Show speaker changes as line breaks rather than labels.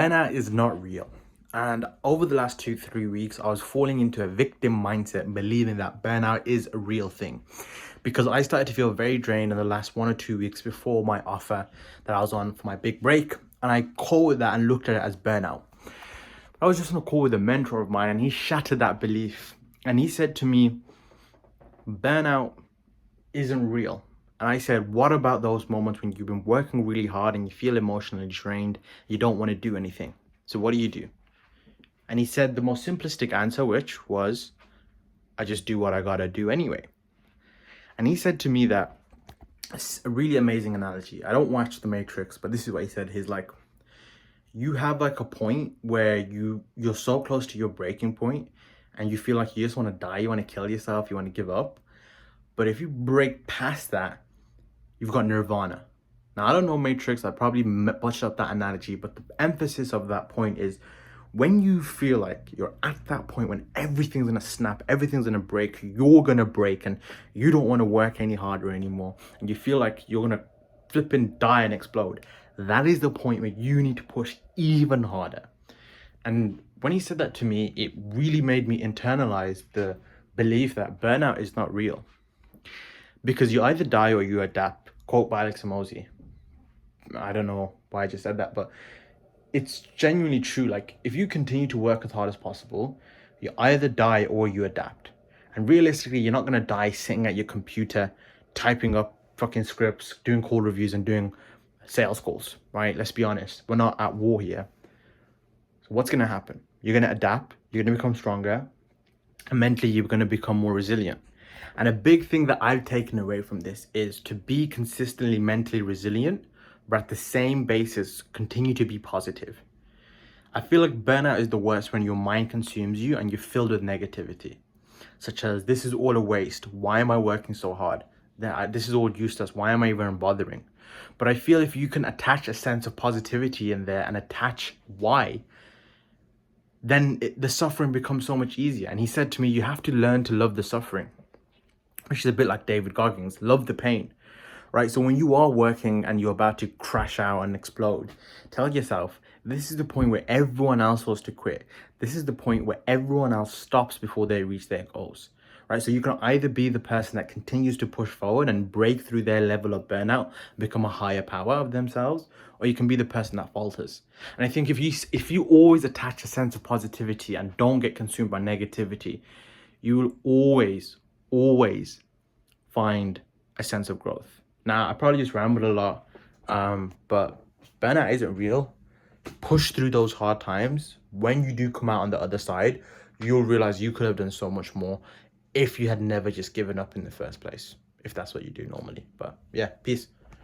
Burnout is not real. And over the last 2, 3 weeks, I was falling into a victim mindset, believing that burnout is a real thing. Because I started to feel very drained in the last 1 or 2 weeks before my offer that I was on for my big break. And I called that and looked at it as burnout. I was just on a call with a mentor of mine and he shattered that belief. And he said to me, burnout isn't real. And I said, what about those moments when you've been working really hard and you feel emotionally drained, you don't want to do anything? So what do? And he said the most simplistic answer, which was, I just do what I gotta do anyway. And he said to me that, it's a really amazing analogy. I don't watch The Matrix, but this is what he said. He's like, you have like a point where you're so close to your breaking point and you feel like you just want to die, you want to kill yourself, you want to give up. But if you break past that, you've got nirvana. Now, I don't know Matrix, I probably butchered up that analogy, but the emphasis of that point is when you feel like you're at that point when everything's gonna snap, everything's gonna break, you're gonna break, and you don't want to work any harder anymore, and you feel like you're gonna flip and die and explode, that is the point where you need to push even harder. And when he said that to me, it really made me internalize the belief that burnout is not real. Because you either die or you adapt. Quote by Alex Hormozi. I don't know why I just said that, but it's genuinely true. Like, if you continue to work as hard as possible, you either die or you adapt. And realistically, you're not going to die sitting at your computer, typing up fucking scripts, doing call reviews and doing sales calls, right? Let's be honest. We're not at war here. So what's going to happen? You're going to adapt. You're going to become stronger. And mentally, you're going to become more resilient. And a big thing that I've taken away from this is to be consistently mentally resilient, but at the same basis, continue to be positive. I feel like burnout is the worst when your mind consumes you and you're filled with negativity, such as, this is all a waste. Why am I working so hard? This is all useless. Why am I even bothering? But I feel if you can attach a sense of positivity in there and attach why, then the suffering becomes so much easier. And he said to me, you have to learn to love the suffering, which is a bit like David Goggins, love the pain, right? So when you are working and you're about to crash out and explode, tell yourself, this is the point where everyone else wants to quit. This is the point where everyone else stops before they reach their goals, right? So you can either be the person that continues to push forward and break through their level of burnout, become a higher power of themselves, or you can be the person that falters. And I think if you always attach a sense of positivity and don't get consumed by negativity, you will always find a sense of growth. Now, I probably just rambled a lot, but burnout isn't real. Push through those hard times. When you do come out on the other side, you'll realize you could have done so much more if you had never just given up in the first place, if that's what you do normally. But yeah, peace.